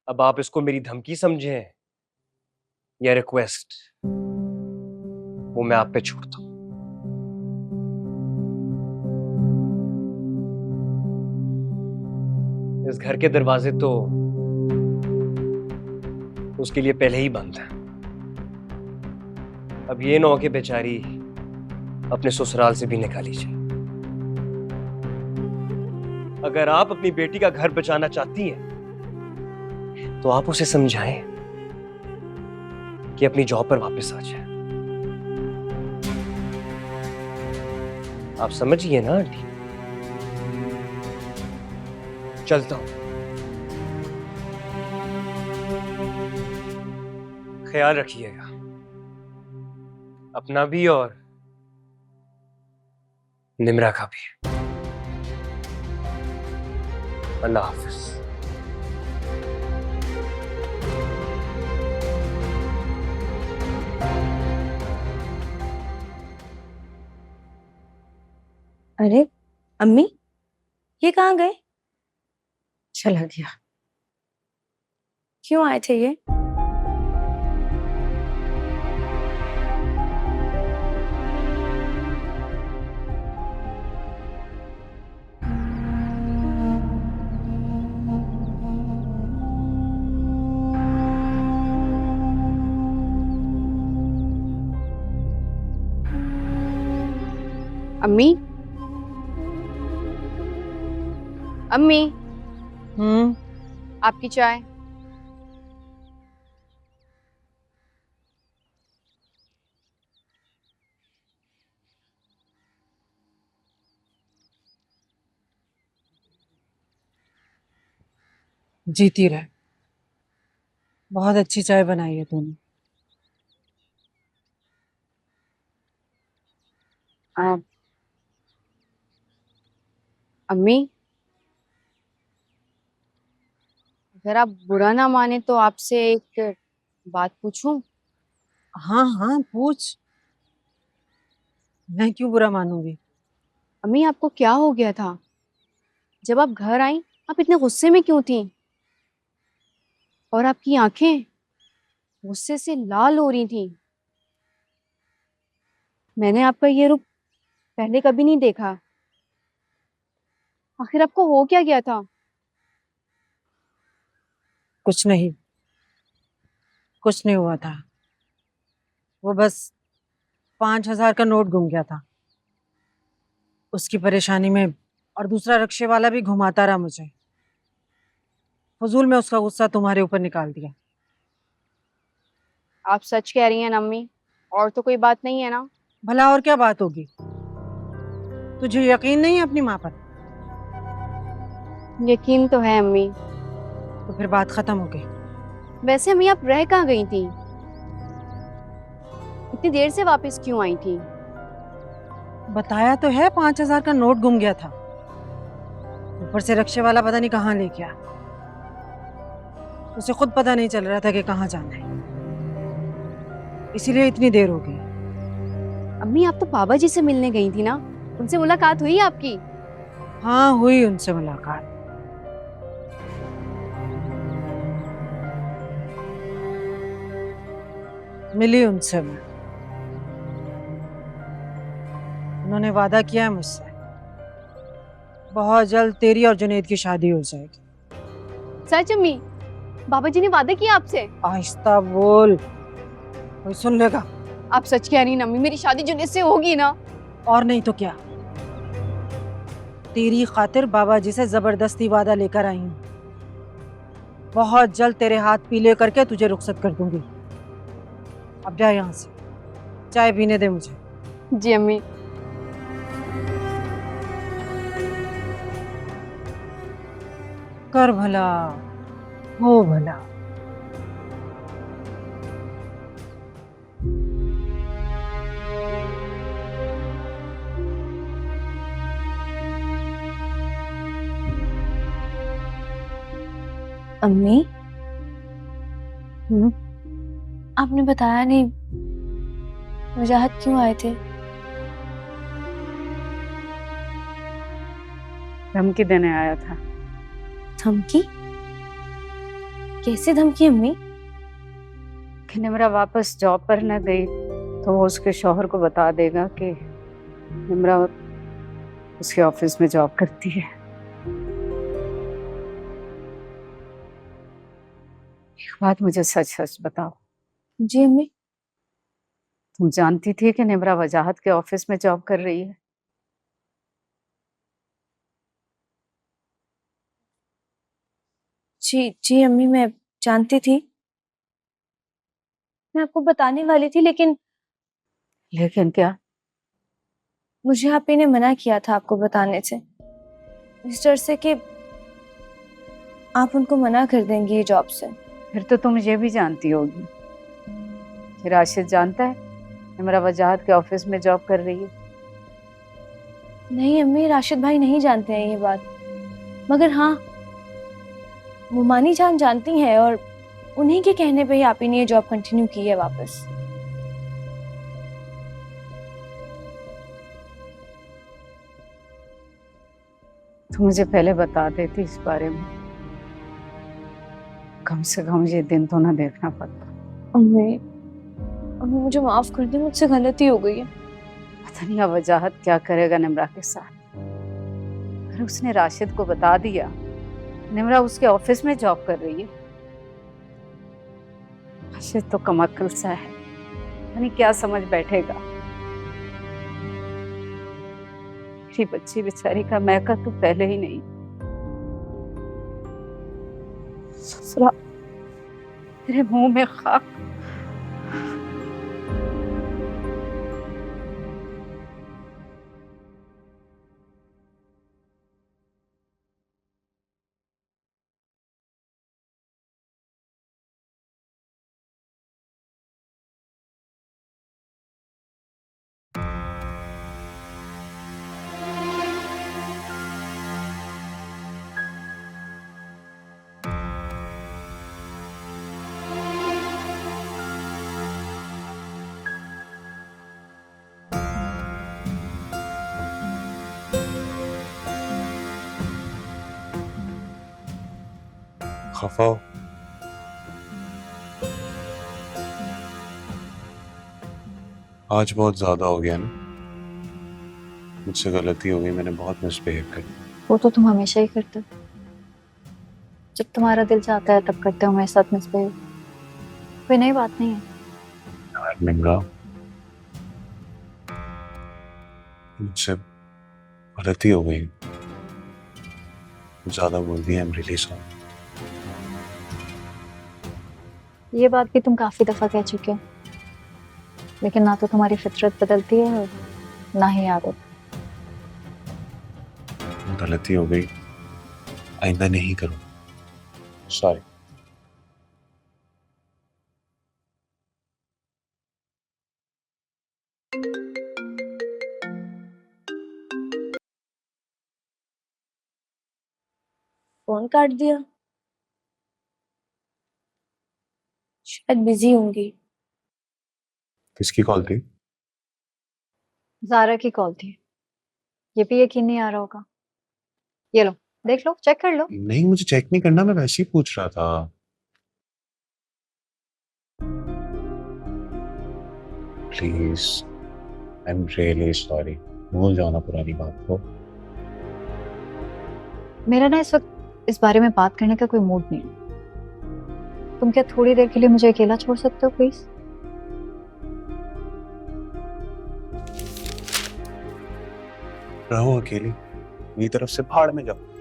अब आप इसको मेरी धमकी समझें या रिक्वेस्ट, वो मैं आप पे छोड़ता हूं। इस घर के दरवाजे तो उसके लिए पहले ही बंद है। अब ये ना हो कि बेचारी अपने ससुराल से भी निकाली जाए। अगर आप अपनी बेटी का घर बचाना चाहती हैं तो आप उसे समझाएं कि अपनी जॉब पर वापस आ जाए। आप समझिए ना आंटी। चलता हूं। ख्याल रखिएगा अपना भी और निम्रा का भी। अल्लाह हाफिज। अरे अम्मी, ये कहाँ गए? चला गया। क्यों आए थे ये? अम्मी, अम्मी, आपकी चाय। जीती रहे। बहुत अच्छी चाय बनाई है तूने। आप अम्मी, अगर आप बुरा ना माने तो आपसे एक बात पूछूं? हाँ हाँ पूछ। मैं क्यों बुरा मानूंगी? अम्मी, आपको क्या हो गया था? जब आप घर आई, आप इतने गुस्से में क्यों थी? और आपकी आंखें गुस्से से लाल हो रही थी। मैंने आपका ये रूप पहले कभी नहीं देखा। आखिर आपको हो क्या गया था? कुछ नहीं, कुछ नहीं हुआ था। वो बस 5,000 का नोट गुम गया था, उसकी परेशानी में। और दूसरा रिक्शे वाला भी घुमाता रहा मुझे। फजूल में उसका गुस्सा तुम्हारे ऊपर निकाल दिया। आप सच कह रही हैं ना अम्मी? और तो कोई बात नहीं है ना? भला और क्या बात होगी? तुझे यकीन नहीं है अपनी माँ पर? यकीन तो है अम्मी। तो फिर बात खत्म हो गई। वैसे अम्मी, आप रह कहाँ गई थी? इतनी देर से वापस क्यों आई थी? बताया तो है, 5,000 का नोट गुम गया था। ऊपर से रिक्शे वाला पता नहीं कहाँ ले गया। उसे खुद पता नहीं चल रहा था कि कहाँ जाना है, इसीलिए इतनी देर हो गई। अम्मी, आप तो बाबा जी से मिलने गई थी ना? उनसे मुलाकात हुई आपकी? हाँ हुई उनसे मुलाकात। मिली उनसे मैं। उन्होंने वादा किया है मुझसे, बहुत जल्द तेरी और जुनैद की शादी हो जाएगी। सच अम्मी? बाबा जी ने वादा किया आपसे? आहिस्ता बोल, कोई सुन लेगा। आप सच कह रही हैं ना अम्मी? मेरी शादी जुनैद से होगी ना? और नहीं तो क्या, तेरी खातिर बाबा जी से जबरदस्ती वादा लेकर आई हूँ। बहुत जल्द तेरे हाथ पीले करके तुझे रुखसत कर दूंगी। अब जा यहाँ से, चाय पीने दे मुझे। जी अम्मी। कर भला, हो भला। अम्मी, आपने बताया नहीं, वजाहत क्यों आए थे? धमकी देने आया था। धमकी? कैसे धमकी अम्मी? कि निम्रा वापस जॉब पर न गई तो वो उसके शौहर को बता देगा कि निम्रा उसके ऑफिस में जॉब करती है। एक बात मुझे सच सच बताओ, जी अम्मी। तुम जानती थी कि निम्रा वजाहत के ऑफिस में जॉब कर रही है? जी जी अम्मी, मैं जानती थी। मैं आपको बताने वाली थी, लेकिन लेकिन क्या? मुझे आप ही ने मना किया था आपको बताने से, इस डर से कि आप उनको मना कर देंगी ये जॉब से। फिर तो तुम ये भी जानती होगी कि राशिद जानता है निम्रा वजाहत के ऑफिस में जॉब कर रही है। नहीं अम्मी, राशिद भाई नहीं जानते हैं ये बात, मगर हाँ, मुमानी जान जानती हैं, और उन्हीं के कहने पे ही आप ही ने ये जॉब कंटिन्यू की है वापस। तुम मुझे पहले बता देती इस बारे में, कम से कम ये दिन तो ना देखना पड़ता। अम्मी, अम्मी मुझे माफ कर दे, मुझसे गलती हो गई है। पता नहीं अब वजाहत क्या करेगा निम्रा के साथ। अगर उसने राशिद को बता दिया निम्रा उसके ऑफिस में जॉब कर रही है, राशिद तो कमाकल सा है, पता नहीं क्या समझ बैठेगा। मेरी बच्ची बेचारी का मैका तो पहले ही नहीं। ससुरा तेरे मुंह में खाक। खफा हो? आज बहुत ज्यादा हो गया ना, मुझसे गलती हो गई, मैंने बहुत मिसबिहेव कर दिया। वो तो तुम हमेशा ही करते हो, जब तुम्हारा दिल चाहता है तब करते हो मेरे साथ मिसबिहेव। कोई नई बात नहीं है। यार निम्रा, मुझसे गलती हो गई, ज्यादा बोल दिया। I am really sorry. ये बात भी तुम काफी दफा कह चुके हो, लेकिन ना तो तुम्हारी फितरत बदलती है और ना ही आदत। गलती हो गई, आइंदा नहीं करूँ। सॉरी। फोन काट दिया, शायद बिजी होंगी। किसकी कॉल थी? ज़ारा की कॉल थी। ये भी यकीन नहीं आ रहा होगा। ये लो, देख लो, चेक कर लो। नहीं, मुझे चेक नहीं करना, मैं वैसे ही पूछ रहा था। Please, I am really sorry. भूल जाओ ना पुरानी बात को। मेरा ना इस वक्त इस बारे में बात करने का कोई मूड नहीं है। तुम क्या थोड़ी देर के लिए मुझे अकेला छोड़ सकते हो प्लीज? रहो अकेली, मेरी तरफ से भाड़ में जाओ।